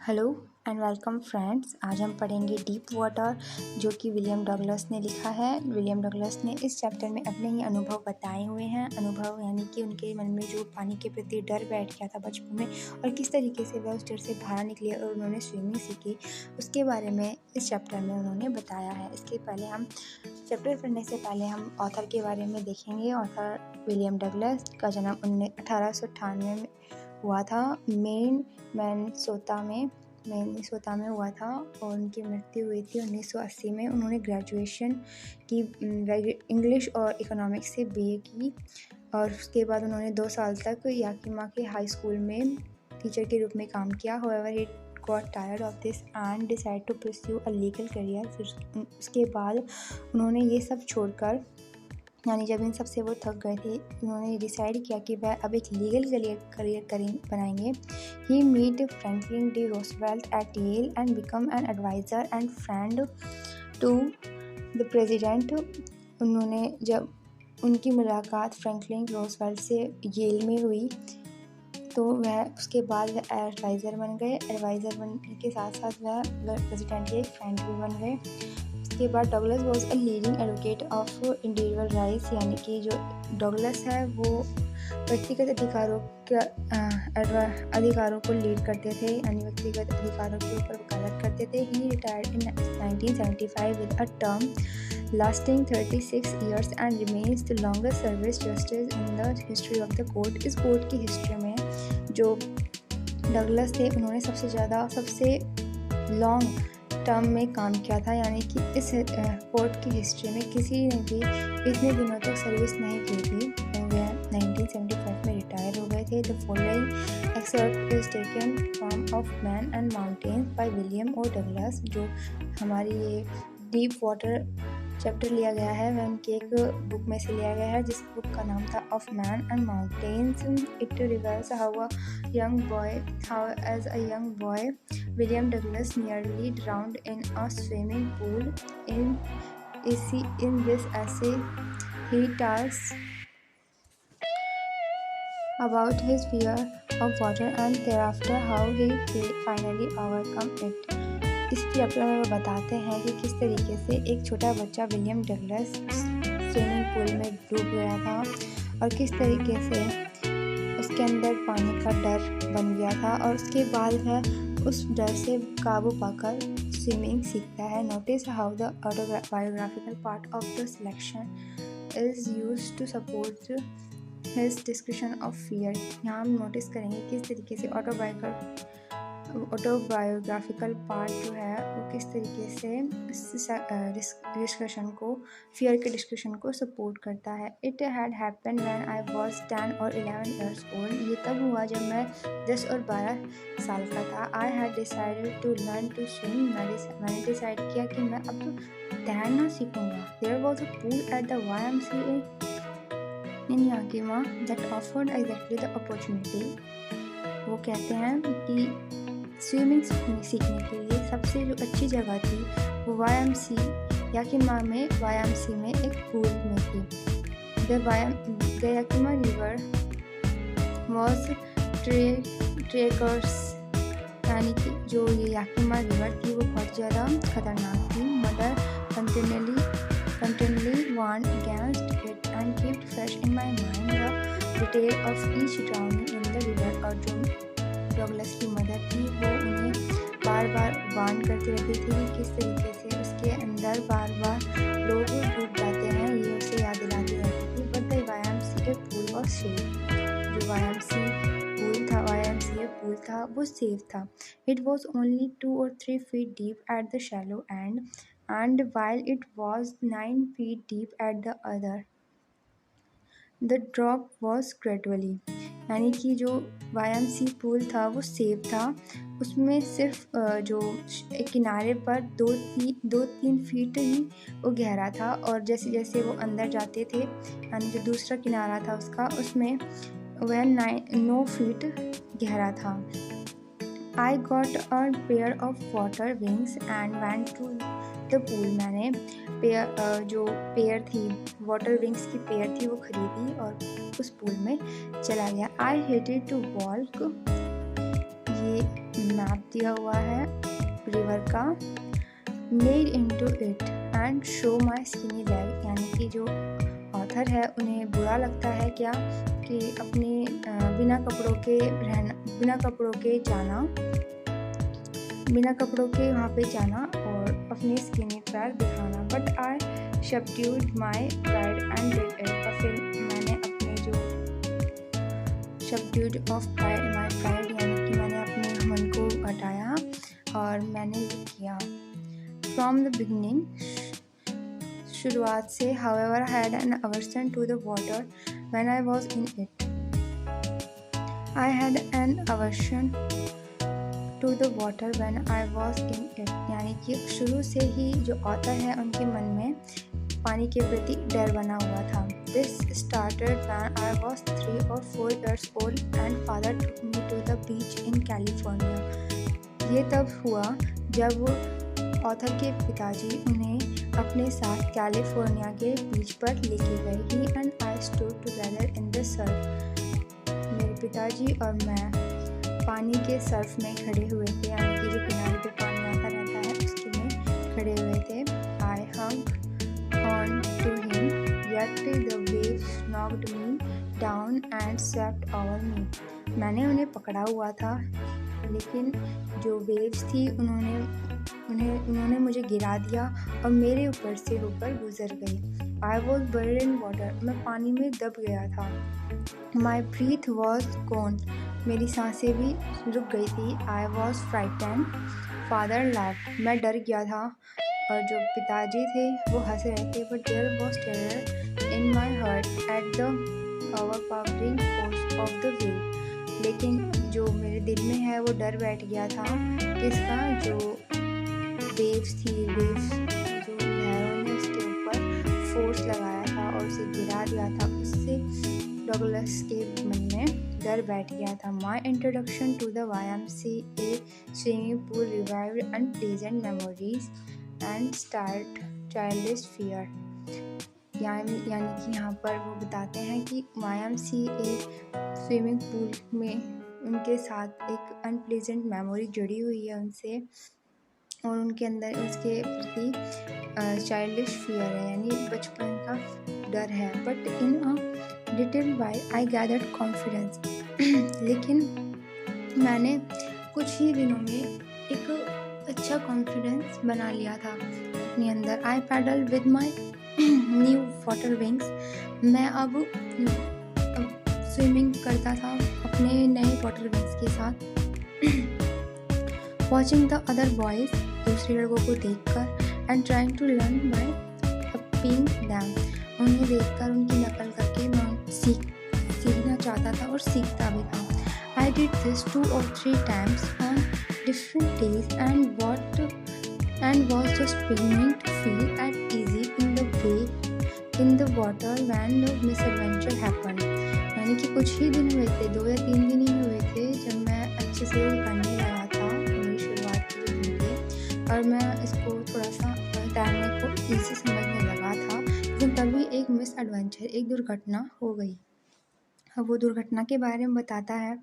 Hello and welcome friends. आज हम पढ़ेंगे डीप वाटर, जो कि विलियम डगलस ने लिखा है। विलियम डगलस ने इस चैप्टर में अपने ही अनुभव बताए हुए हैं। अनुभव यानी कि उनके मन में जो पानी के प्रति डर बैठ गया था बचपन में, और किस तरीके से वह उस डर से बाहर निकले और उन्होंने स्विमिंग सीखी, उसके बारे में इस चैप्टर में उन्होंने बताया है। इसके पहले हम चैप्टर पढ़ने से पहले हम ऑथर के बारे में देखेंगे। ऑथर विलियम डगलस का जन्म 1898 में हुआ था। मैनसोटा में हुआ था और उनकी मृत्यु हुई थी 1980 में। उन्होंने ग्रेजुएशन की इंग्लिश और इकोनॉमिक्स से बीए की, और उसके बाद उन्होंने 2 साल तक याकिमा के हाई स्कूल में टीचर के रूप में काम किया। However, he got tired of this and decided to pursue a legal career। फिर उसके बाद उन्होंने ये सब छोड़कर, यानी जब इन सब से वो थक गए थे, उन्होंने डिसाइड किया कि वह अब एक लीगल करियर बनाएंगे। He met Franklin D Roosevelt at Yale and become an adviser and friend to the president. उन्होंने जब उनकी मुलाकात फ्रैंकलिन रोosevelt से येल में हुई, तो वह उसके बाद वह एडवाइज़र बन गए। एडवाइज़र बनने के साथ साथ वह प्रेसिडेंट के एक फ्रेंड भी बन गए। उसके बाद Douglas was a leading advocate of individual rights, यानी कि जो डगलस है वो व्यक्तिगत अधिकारों को लीड करते थे, यानी व्यक्तिगत अधिकारों के ऊपर वकालत करते थे। He retired in 1975 with a term lasting 36 years and remains the longest service justice in the history of the court। इस कोर्ट की हिस्ट्री में जो डगलस थे, उन्होंने सबसे लॉन्ग टर्म में काम किया था, यानी कि इस कोर्ट की हिस्ट्री में किसी ने भी इतने दिनों तक सर्विस नहीं की थी। वह 1975 में रिटायर हो गए थे। The following excerpt is taken from of man and mountains by William O Douglas. जो हमारी ये डीप वाटर चैप्टर लिया गया है, वह उनकी एक बुक में से लिया गया है, जिस बुक का नाम था of man and mountains. It reverse how as a young boy William Douglas nearly drowned in a swimming pool। In this essay, he talks about his fear of water and thereafter how he finally overcome it। इस chapter में वो बताते हैं कि किस तरीके से एक छोटा बच्चा विलियम डगलस स्विमिंग पूल में डूब गया था और किस तरीके से उसके अंदर पानी का डर बन गया था, और उसके बाद वह उस डर से काबू पाकर स्विमिंग सीखता है। Notice how the autobiographical part of the selection is used to support his description of fear. यहाँ हम नोटिस करेंगे किस तरीके से ऑटोबायोग्राफिकल पार्ट जो है वो किस तरीके से डिस्कशन को, फियर के डिस्कशन को सपोर्ट करता है। It had happened when I was 10 और 11 इयर्स ओल्ड। ये तब हुआ जब मैं 10 और 12 साल का था। I had decided to learn to swim. मैंने डिसाइड किया कि मैं अब तैरना सीखूंगा। There was a pool at the YMCA in Yakima that offered exactly the opportunity. वो कहते हैं कि स्विमिंग सीखने के लिए सबसे जो अच्छी जगह थी वो याकिमा में YMCA में एक पूल में थी। The Yakima river was trekkers, यानी कि जो ये याकिमा रिवर थी वो बहुत ज़्यादा खतरनाक थी। Mother continually warned against it and kept fresh in my mind the detail of each drowning in the river। और जो डगलस की मदर थी वो उन्हें बार बार वार्न करती रहती थी कि किस तरीके से उसके अंदर बार लोग डूब जाते हैं, ये उसे याद दिलाती रहती थी। But the YMCA pool was safe. जो YMCA पूल था वो सेफ था। It was only 2 or 3 feet deep at the shallow end and while it was 9 feet deep at the other, the drop was gradually। यानी कि जो YMCA pool था वो safe था। उसमें सिर्फ जो एक किनारे पर 2-3 फीट ही वो गहरा था, और जैसे जैसे वो अंदर जाते थे, यानी जो दूसरा किनारा था उसका, उसमें वह 9 फीट गहरा था। I got a pair of water wings and went to the pool. मैंने जो पेयर थी, वाटर विंग्स की पेयर थी, वो खरीदी और उस पूल में चला गया। I hated to walk. ये मैप दिया हुआ है रिवर का, नेड into it and show my skinny leg, यानी कि जो ऑथर है उन्हें बुरा लगता है क्या कि अपने बिना कपड़ों के वहाँ पे जाना और अपने स्किनी पैर दिखाना। But I subdued my pride and did it, और फिर मैंने अपने जो subdued of pride my pride यानी कि मैंने अपने मन को हटाया और मैंने ये किया। फ्रॉम द बिगनिंग, शुरुआत से, however I had an aversion to the water when I was in it. I had an aversion to the water when I was in it, यानी कि शुरू से ही जो ऑथर है उनके मन में पानी के प्रति डर बना हुआ था। This started when I was 3 or 4 years old and father took me to the beach in California. ये तब हुआ जब ऑथर के पिताजी उन्हें अपने साथ कैलिफोर्निया के बीच पर लेके गए। He and I stood together in the surf. मेरे पिताजी और मैं पानी के सर्फ में खड़े हुए थे, यानी कि जो किनारे पे पानी आता रहता है उसके में खड़े हुए थे। I hung on to him, yet the waves knocked me down and swept over me. मैंने उन्हें पकड़ा हुआ था, लेकिन जो वेव्स थी उन्होंने मुझे गिरा दिया और मेरे ऊपर से होकर गुजर गई। I was buried in water. मैं पानी में दब गया था। My breath was gone. मेरी सांसें भी रुक गई थी। I was frightened. Father laughed. मैं डर गया था और जो पिताजी थे वो हंस रहे थे। But there was terror in my heart at the overpowering force of the wave. लेकिन जो मेरे दिल में है वो डर बैठ गया था किसका, जो वेव्स थी, जो लहरों ने उसके ऊपर फोर्स लगाया था और उसे गिरा दिया था। उससे डगलस के मन में डर बैठ गया था। My introduction to the YMCA swimming pool revived unpleasant memories and start childish fear, यानी कि यहाँ पर वो बताते हैं कि YMCA स्विमिंग पूल में उनके साथ एक अनप्लेजेंट मेमोरी जुड़ी हुई है उनसे, और उनके अंदर उसके प्रति चाइल्डिश फियर है, यानी बचपन का डर है। But in a little while I gathered confidence, लेकिन मैंने कुछ ही दिनों में एक अच्छा कॉन्फिडेंस बना लिया था अपने अंदर। I paddle with my new water wings, मैं अब स्विमिंग करता था अपने नए वाटर विंग्स के साथ। वॉचिंग द अदर बॉयज, दूसरे लड़कों को देखकर, and trying to learn by copying them, उन्हें देखकर उनकी नकल करके मैं सीखना चाहता था और सीखता भी था। I did this 2 or 3 times on different days and was just beginning to feel at ease in the water when the misadventure happened. यानी कि कुछ ही दिन हुए थे, 2 या 3 दिन ही हुए थे जब मैं अच्छे से करने लगा था मेरी शुरुआत के दिन थे, और मैं इसको थोड़ा सा तैरने को ईजी समझने लगा था। लेकिन तभी एक मिस एडवेंचर, एक दुर्घटना हो गई। अब वो दुर्घटना के बारे में बताता है,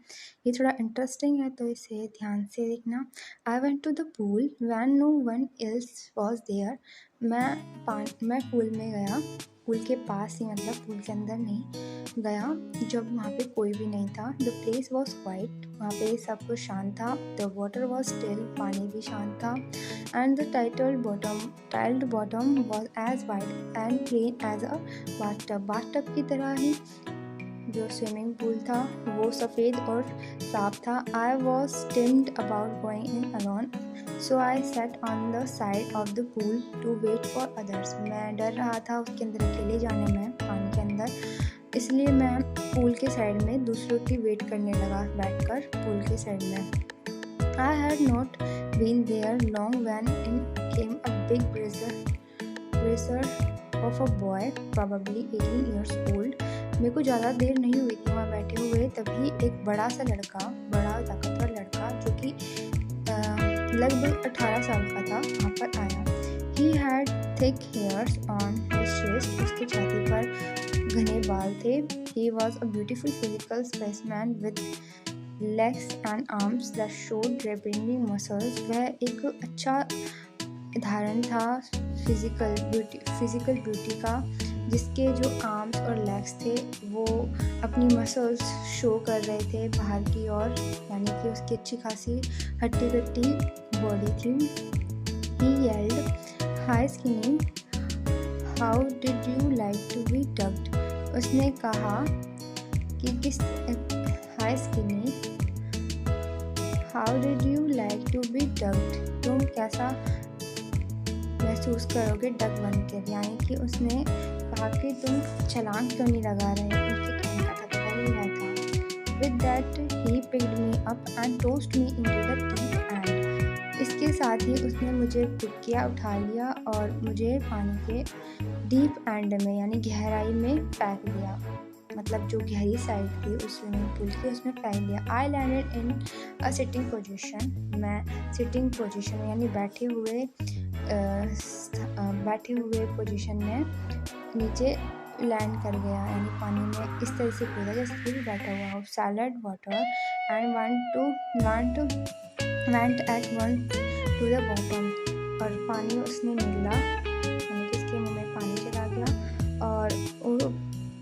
ये थोड़ा इंटरेस्टिंग है तो इसे ध्यान से देखना। I went to the pool when no one else was there, मैं पूल में गया, पूल के पास ही, मतलब पूल के अंदर नहीं गया जब वहाँ पे कोई भी नहीं था। द प्लेस वॉज क्वाइट, वहाँ पे सब कुछ शांत था। द वाटर वॉज स्टिल, पानी भी शांत था। And the tiled bottom was as white and plain as a bathtub की तरह ही जो स्विमिंग पूल था वो सफ़ेद और साफ था। I was timid about going in alone, so I sat on the side of the pool to wait for others. मैं डर रहा था उसके अंदर अकेले जाने में, पानी के अंदर, इसलिए मैं पूल के साइड में दूसरों की वेट करने लगा बैठकर पूल के साइड में। I had not been there long when in came a big bruiser of a boy probably 18 years old। मेरे को ज़्यादा देर नहीं हुई थी वहाँ बैठे हुए, तभी एक बड़ा ताकतवर लड़का जो कि लगभग 18 साल का था वहाँ पर आया। He had thick hairs on his chest, उसकी छाती पर घने बाल थे। He was a beautiful physical specimen with legs and arms that showed their bending muscles. वह एक अच्छा उदाहरण था फिज़िकल ब्यूटी का, जिसके जो आर्म्स और लेग्स थे वो अपनी मसल्स शो कर रहे थे बाहर की ओर, यानी कि उसकी अच्छी खासी हट्टी कट्टी बॉडी थी। He yelled, "Hi skinny, how did you like to be tucked?" उसने कहा कि Hi skinny, how did you like to be tucked? तुम कैसा महसूस करोगे डक बनकर, यानी कि उसने कहा कि तुम छलांग क्यों नहीं लगा रहे। उसके कहने का तात्पर्य यह था। With that he picked me up and tossed me into the deep end. इसके साथ ही उसने मुझे पिक किया, उठा लिया और मुझे पानी के डीप एंड में यानी गहराई में फेंक दिया, मतलब जो गहरी साइड थी उस स्विमिंग पूल की उसमें फेंक दिया। I landed in a sitting position. मैं सिटिंग पोजीशन यानी बैठे हुए पोजीशन में नीचे लैंड कर गया, यानी पानी में इस तरह से कूदा जैसे कि बैठा हुआ हो। Salad water and went at once to the bottom, और पानी उसने नीला यानी कि उसके मुंह में पानी चला गया और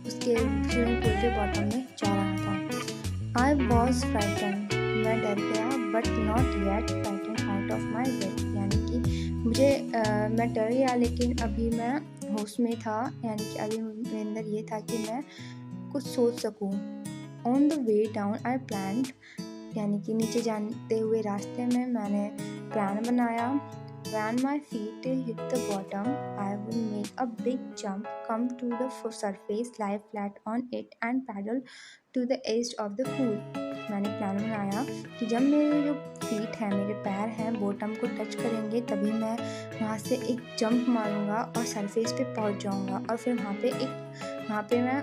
उसके स्विमिंग पूल के बॉटम में जा रहा था। I was frightened, मैं डर गया, but not yet frightened out of my bed, यानी कि मैं डर गया लेकिन अभी मैं होश में था, यानी कि अभी मेरे अंदर ये था कि मैं कुछ सोच सकूं। On the way down I planned, यानी कि नीचे जाते हुए रास्ते में मैंने प्लान बनाया। When my feet hit the bottom, I would make a big jump, come to the surface, lie flat on it and paddle to the edge of the pool. मैंने प्लान बनाया कि जब मेरे जो फीट हैं, मेरे पैर हैं, बॉटम को टच करेंगे तभी मैं वहाँ से एक जंप मारूंगा और सरफेस पे पहुँच जाऊंगा, और फिर वहाँ पे मैं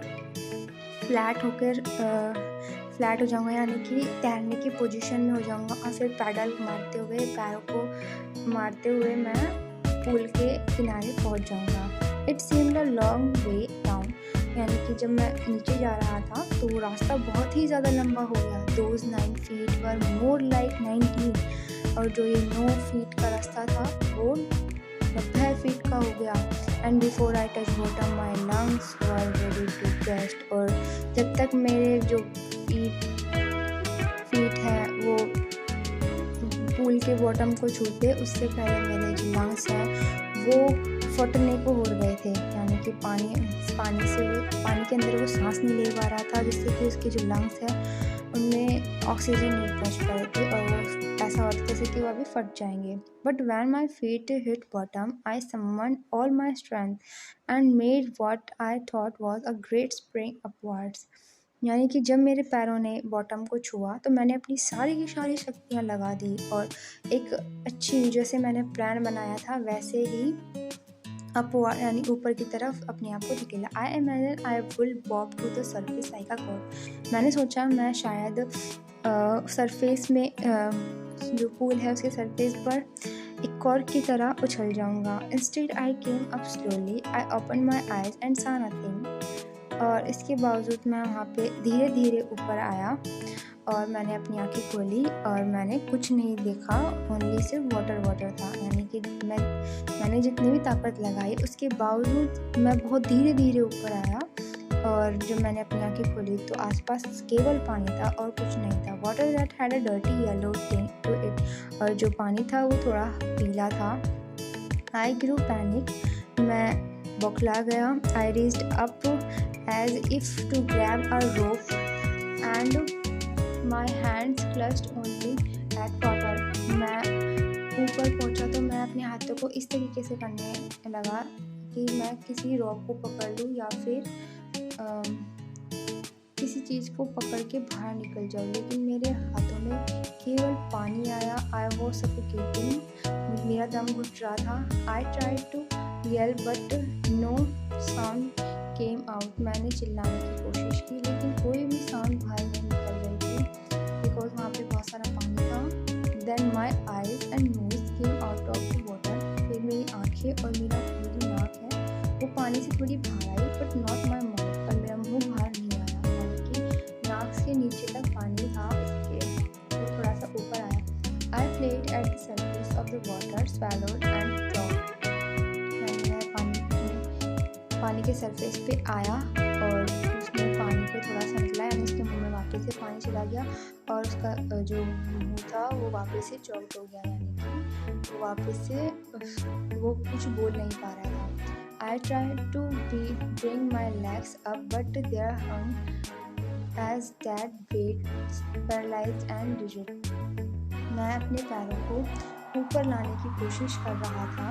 फ्लैट हो जाऊंगा, यानी कि तैरने की पोजीशन में हो जाऊंगा, और फिर पैडल मारते हुए पैरों को मारते हुए मैं पूल के किनारे पहुंच जाऊंगा। It seemed a long way down, यानी कि जब मैं नीचे जा रहा था तो वो रास्ता बहुत ही ज़्यादा लंबा हो गया। Those 9 feet were more like 19, और जो ये 9 फीट का रास्ता था वो 90 फीट का हो गया। And before I touch bottom my lungs were ready to burst, और जब तक मेरे जो फीट है वो पूल के बॉटम को छूते उससे पहले मेरे जो लंग्स हैं वो फटने को हो गए थे, यानी कि पानी के अंदर वो सांस नहीं ले पा रहा था, जिससे कि उसके जो लंग्स हैं उनमें ऑक्सीजन नहीं पहुंच पा रही थी और वो ऐसा होता जैसे कि वो अभी फट जाएंगे। But when my feet hit bottom I someone all my strength and made what I thought was a great spring upwards, यानी कि जब मेरे पैरों ने बॉटम को छुआ तो मैंने अपनी सारी की सारी शक्तियाँ लगा दी और एक अच्छी, जैसे मैंने प्लान बनाया था वैसे ही अपवर्ड यानी ऊपर की तरफ अपने आप को धकेला। I imagine I will bob to the surface like a cork, मैंने सोचा मैं शायद सरफेस में जो पूल है उसके सरफेस पर एक कॉर्क की तरह उछल जाऊंगा। Instead I came up slowly, I open my eyes and सा नथिंग, और इसके बावजूद मैं वहाँ पे धीरे धीरे ऊपर आया और मैंने अपनी आंखें खोली और मैंने कुछ नहीं देखा, ओनली सिर्फ वाटर था, यानी कि मैंने जितनी भी ताकत लगाई उसके बावजूद मैं बहुत धीरे धीरे ऊपर आया, और जब मैंने अपनी आंखें खोली तो आसपास केवल पानी था और कुछ नहीं था। Water that had a dirty yellow tint to it, और जो पानी था वो थोड़ा पीला था। आई ग्रू पैनिक, मैं बौखला गया। I reached up as if to grab a rope and my hands clutched only at water, मैं ऊपर पहुंचा तो मैं अपने हाथों को इस तरीके से करने लगा कि मैं किसी रॉक को पकड़ लूँ या फिर किसी चीज़ को पकड़ के बाहर निकल जाऊँ, लेकिन मेरे हाथों में केवल पानी आया। आई वॉज सफोकेटिंग, मेरा दम घुट रहा था। I tried to yell but no sound came out, मैंने चिल्लाने की कोशिश की लेकिन कोई भी साउंड बाहर नहीं निकल रही थी बिकॉज वहाँ पे बहुत सारा पानी था। Then my eyes and nose came out of the water, फिर मेरी आँखें और मेरा मेरी नाक है वो पानी से थोड़ी बाहर आई, बट नॉट माई माउथ, और मेरा मुंह बाहर नहीं आया, यानी कि नाक से नीचे तक पानी था, उसके swallowed and dropped। मैं पानी के सरफेस पे आया और उसने पानी को थोड़ा सा निकला, यानी उसके मुंह में वापस से पानी चला गया और उसका जो मुंह था वो वापस से चौक हो गया, यानी कि वो वापस से वो कुछ बोल नहीं पा रहा था। I tried to bring my legs up, but they hung as that weight, paralyzed and rigid। मैं अपने पैरों को ऊपर लाने की कोशिश कर रहा था,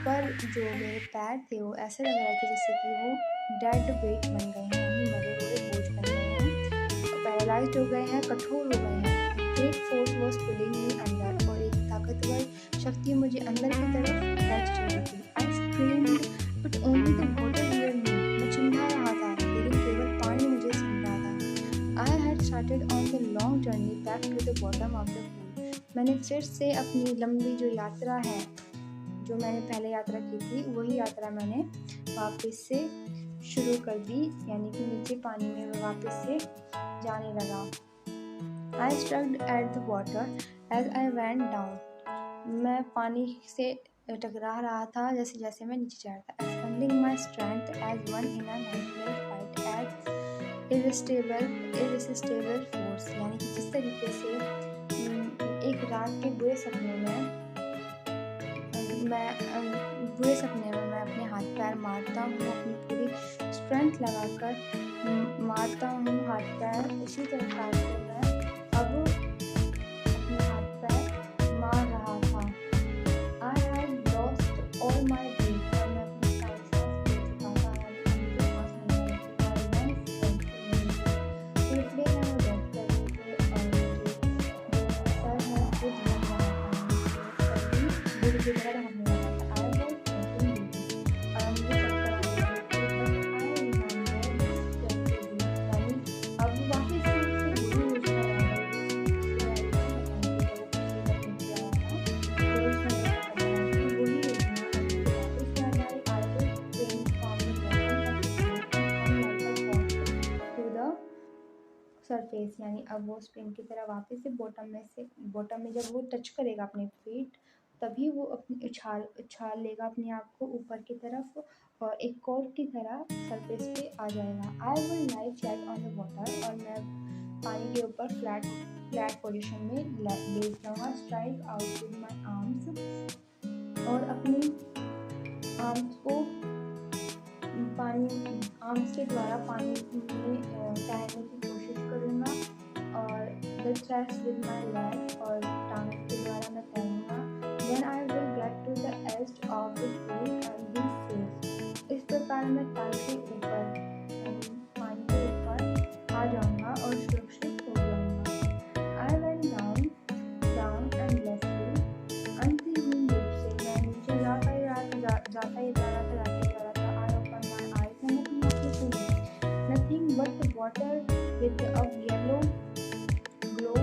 पर जो मेरे पैर थे वो ऐसे लग रहा था जैसे कि वो डेड वेट बन गए हैं, यानी मरे हुए बोझ बन गए हैं, पैरालाइज्ड हो गए हैं, कठोर हो गए हैं। Great force was pulling me अंदर, और एक ताकतवर शक्ति मुझे अंदर की तरफ खींच रही थी। I screamed but only the water heard me. मैं चिल्ला रहा था लेकिन केवल पानी मुझे सुन रहा था। I had started on the long journey back to the bottom of the pool. मैंने फिर से अपनी लंबी जो यात्रा है, जो मैंने पहले यात्रा की थी, वही यात्रा मैंने वापस से शुरू कर दी, यानी कि नीचे पानी में मैं वापस से जाने लगा। I struggled at the water as I went down. मैं पानी से टकरा रहा था जैसे जैसे मैं नीचे जा रहा था। Expending my strength as one in a nightmare fight as irresistible force, यानी कि जिस तरीके से एक रात के बुरे सपने में मैं अपने हाथ पैर मारता हूँ, अपनी पूरी स्ट्रेंथ लगाकर मारता हूँ हाथ पैर, उसी तरह से मैं अब अपने हाथ पैर मार रहा था। I had lost all my breath, और मैं अपनी सांस खो चुका था, यानी मुझे सांस नहीं आ रही थी। My lungs were तो इसलिए मैं वो डेथ कर रही थी, और जो सर है वो धड़ रहा था, सर भी धीरे धीरे होने लगा था। सरफेस, यानी अब वो स्प्रिंग की तरह वापस से बॉटम में जब वो टच करेगा अपने फीट, तभी वो अपनी उछाल लेगा अपने आप को ऊपर की तरफ और एक कॉर्क की तरह सरफेस पे आ जाएगा। I will lie flat on the water, और मैं पानी के ऊपर फ्लैट पोजीशन में लेट जाऊँगा। Strike out with my arms, और अपनी आर्म्स को आर्म्स के द्वारा पानी में तैरने की कोशिश करूँगा, और the thrust with my leg, और टांग के द्वारा मैं तैरूँगा। Then I will get to the edge of the pool and be safe. इस प्रकार मैं ताल के ऊपर, पानी के ऊपर आ जाऊँगा और सुरक्षित हो जाऊँगा। आई वेंट डाउन एंड लेफ्टली, अंतहीन रूप से मैं नीचे जाता ही जा रहा था। आई ओपन माई आईज, मैंने अपनी आँखें खोली। Nothing but the water with a yellow glow,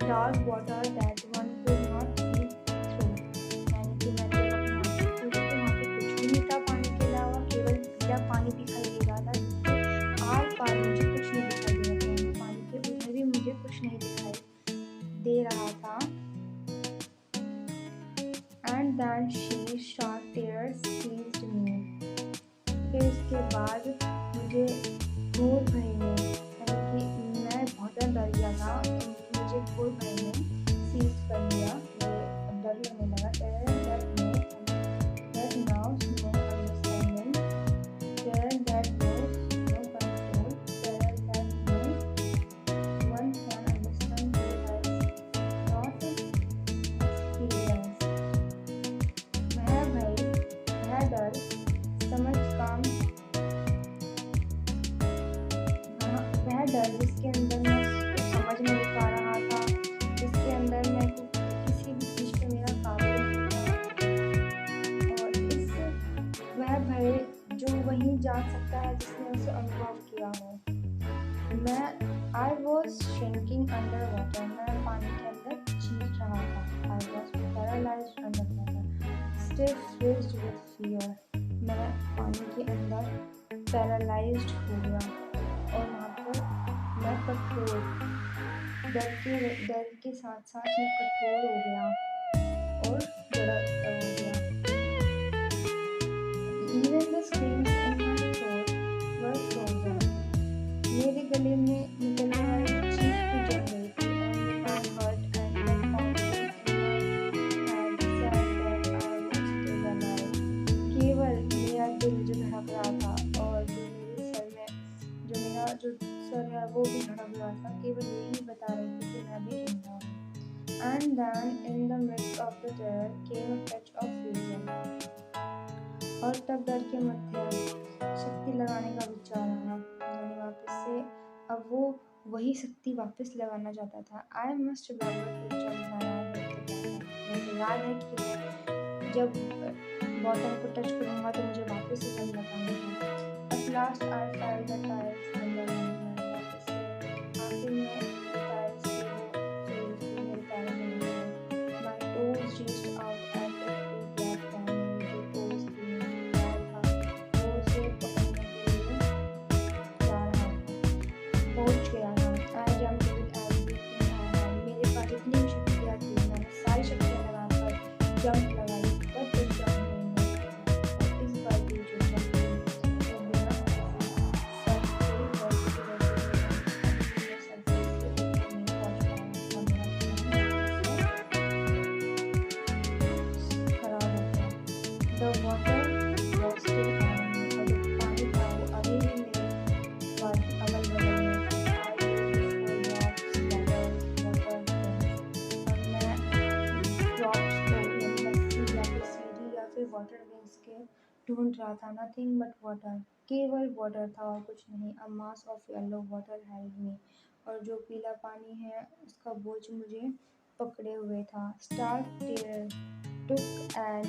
dark water that one could not see through। यानी कि मैं जब अपनी आँखें खोली तो वहाँ पे कुछ भी नहीं था पानी के अलावा, केवल पीला पानी दिखाई दे रहा था, जिसके आर पार मुझे कुछ नहीं दिखाई दे रहा था, पानी के उधर भी मुझे कुछ नहीं दिखाई दे रहा था। And then she sharp tears seized me। फिर उसके बाद मुझे घोर भय ने, यानी कि मैं बहुत ज़्यादा डर गया था, मुझे घोर भय ने सीज कर लिया, मुझे डर लगने लगा। वह डर जिसके अंदर मैं समझ नहीं पा रहा था, जिसके अंदर मैं किसी भी चीज़ पे मेरा काबू नहीं था, और वह भय जो वही जान सकता है जिसने उसे अनुभव किया हो। I was shaking under water, मैं पानी के अंदर चीख रहा था। I was paralysed under water, still freezed with fear, मैं पानी के अंदर पैरालाइज्ड हो गया, और वहाँ पर मैं कठोर, डर के साथ साथ मैं कठोर हो गया। और बड़ा हो गया। Even the screams in my throat were frozen. मेरे गले में निकलने वाली चीख भी जम गई थी। Only my heart and the pounding in my head said that I was still alive. केवल मेरा दिल जो धड़क रहा था और जो मेरा जो सर है वो भी धड़क रहा था, केवल यही बता रहे थे कि मैं भी जिंदा हूँ। And then in the midst of the terror came a touch of reason. और तब डर के मध्य शक्ति लगाने का विचार आया। मैंने वापस से अब वो वही शक्ति वापस लगाना चाहता था। I must remember to jump when I hit the bottom. मुझे याद है कि मैं जब बॉटम को टच करूँगा तो मुझे वापस से जंप लगाना है। At last I felt the tiles under me. मैंने वापस से आखिर में टाइल्स के वो सोल्स भी मेरे पैरों में मिले। My toes reached out and picked to grab them. मेरी जो toes थी, मेरा पैर था, वो उसे पकड़ने के लिए जा रहा था, पहुँच गया था। I jumped with everything I had. मेरे पास जितनी भी शक्तियाँ थी, मैंने सारी शक्तियाँ लगाकर जंप लगाई, पर कुछ जंप नहीं हो सका। और इस बार भी जो जंप हुई वो बिना किसी सर्फ के वैसे के वैसे ही रही। सरफेस से ऊपर नहीं पहुँच पाया और मेरा प्लान खराब हो गया। The water was still around me. और जो पानी था वो अभी भी मेरे अगल बगल में था। I looked for rocks, ladders, water wings. और मैं rocks को यानी लस्सी या फिर सीढ़ी या फिर वाटर विंग्स के ढूंढ रहा था। Nothing but water. केवल वाटर था और कुछ नहीं। A mass of yellow water held me. और जो पीला पानी है उसका बोझ मुझे पकड़े हुए था। Stark terror took an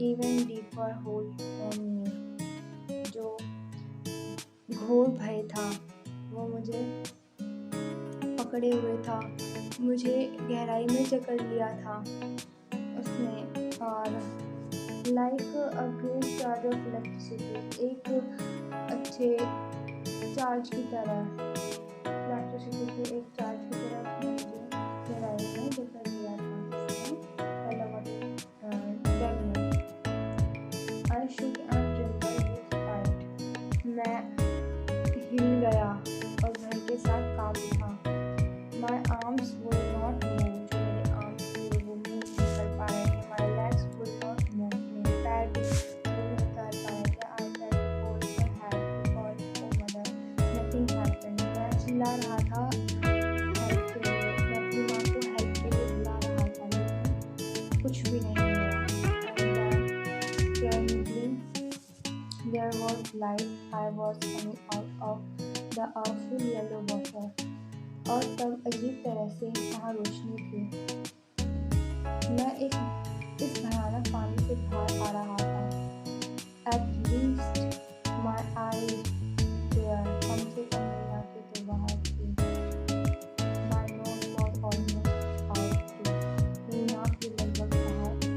even deeper hold on me. जो घोर भय था वो मुझे पकड़े हुए था, मुझे गहराई में जकड़ लिया था उसने। और like a great charge of electricity, एक अच्छे चार्ज की तरह, इलेक्ट्रिसिटी के एक चार्ज की तरह उसने मुझे गहराई में जकड़ लिया था। I shook and trembled with fright. मैं हिल गया और भय के साथ कांप उठा। My arms would not move. जो मेरे आर्म्स थे वो मूव नहीं कर पा रहे थे। My legs would not move. मेरे पैर भी मूव नहीं कर पा रहे थे। I tried to hold my head to call for mother. Nothing happened. मैं चिल्ला रहा था हेल्प के लिए, मैं अपनी माँ को हेल्प के लिए बुला रहा था, लेकिन कुछ भी नहीं हुआ। There was light. I was coming out of the awful yellow water. और तब अजीब तरह से वहाँ रोशनी थी। मैं इस भयानक पानी से बाहर आ रहा था। At least my eyes were. कम से कम मेरी आँखें तो बाहर थी। My nose was almost out too. मेरी नाक भी लगभग बाहर थी।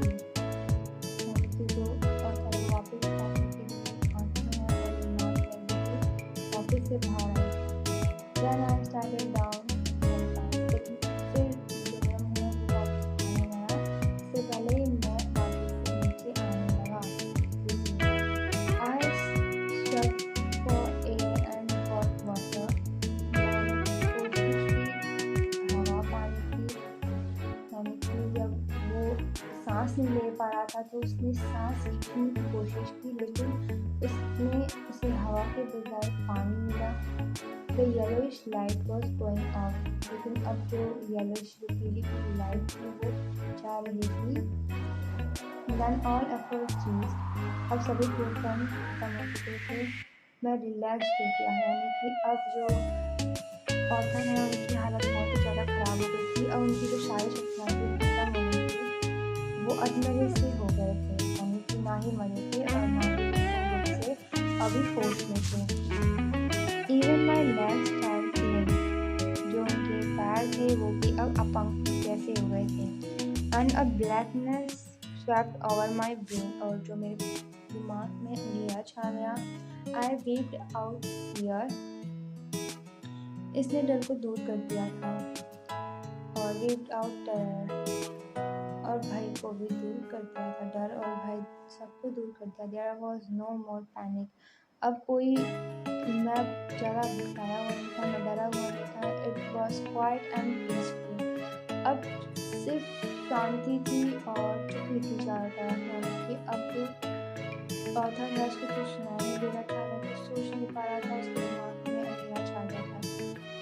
जो वापस आने के लिए आँखें हैं और नाक है वो वापस से बाहर आई। Then I started down. लेकिन फिर जो मेरा मुँह है वो वापस आने लगा। इससे पहले ही मैं वापस से नीचे आने लगा। I struck for air and hot water. मैंने कोशिश की हवा पानी की। मैंने की जब वो सांस नहीं ले पा रहा था तो उसने सांस खींचने की कोशिश की, लेकिन उसे हवा के बजाय पानी मिला। The yellowish light was going off. लेकिन अब जो yellowish जो पीली लाइट थी वो जा रही थी। Then all efforts ceased. अब सभी प्रयत्न खत्म हो चुके थे। मैं रिलैक्स हो गया, यानी कि अब जो ऑथर है उनकी हालत बहुत ही ज़्यादा ख़राब हो गई थी और उनकी जो सारी शक्तियाँ थी खत्म हो गई थी। वो अधमरे से हो गए थे, यानी कि ना ही मरे थे और ना ही से अभी फोर्स में थे। Even my legs started lame. जो उनके पैर थे वो भी अब अपंग जैसे हो गए थे। And a blackness swept over my brain. और जो मेरे दिमाग में अंधेरा छा गया। I wept out fear. इसने डर को दूर कर दिया था और wept out terror. और भय को भी दूर कर दिया था, डर और भय सबको दूर कर दिया। There was no more panic. अब कोई मैं ज़्यादा घबराया हुआ नहीं था, मैं डरा हुआ नहीं था। It was quiet and peaceful. अब सिर्फ शांति थी और चुप्पी थी चारों तरफ, यानी कि अब जो ऑथर है उसको कुछ सुनाई नहीं दे रहा था, वो कुछ सोच नहीं पा रहा था, उसके दिमाग में अंधेरा छा गया था।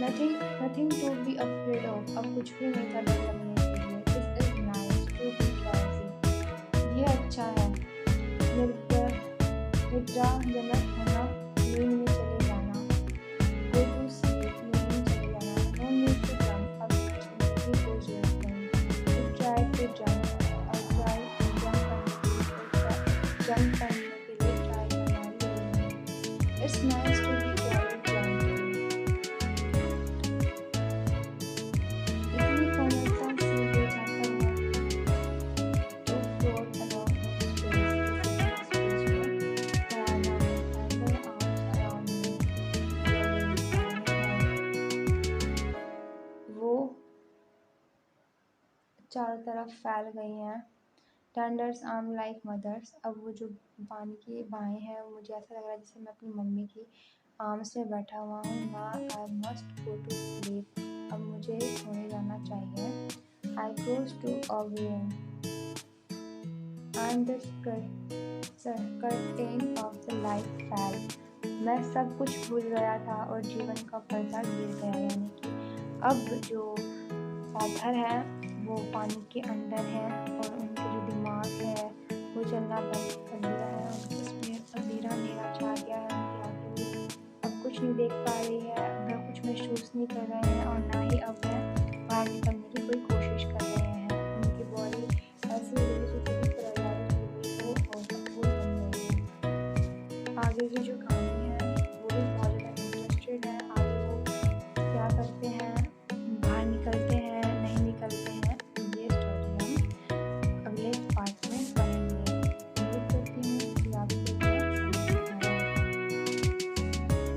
Nothing to be afraid of. अब कुछ भी नहीं था डर लगने के लिए। This is nice to be drowsy. ये अच्छा है निद्राजनक होना, नींद में चले जाना। गो टू स्लीप, नींद में चले जाना। नो नीड टू जंप, अब चलने की कोई जरूरत नहीं। टू ट्राई टू जंप, अब ट्राई जंप करने के लिए ट्राई करना जरूरी है। It's nice to be jolly jolly. इतनी कोमलता से ये जाता है to float along in space, फैलाना है, पैदल arms around me, वो चारों तरफ फैल गई हैं। Tenders arm like mother's. अब वो जो पानी की बाहें हैं, वो मुझे ऐसा लग रहा है जैसे मैं अपनी मम्मी की आर्म्स में बैठा हुआ हूँ। ना I must go to sleep, अब मुझे सोने जाना चाहिए। आई क्लोज टू ऑवियन and the curtain of the life fell. मैं सब कुछ भूल गया था और जीवन का पर्दा गिर गया, यानी कि अब जो ऑथर है वो पानी के अंदर है और उनके जो दिमाग है वो चलना बंद कर दिया है, और उसमें अंधेरा अंधेरा छा गया है। उनकी आंखें भी अब कुछ नहीं देख पा रही है, वह कुछ महसूस नहीं कर रहे हैं और ना ही अब वह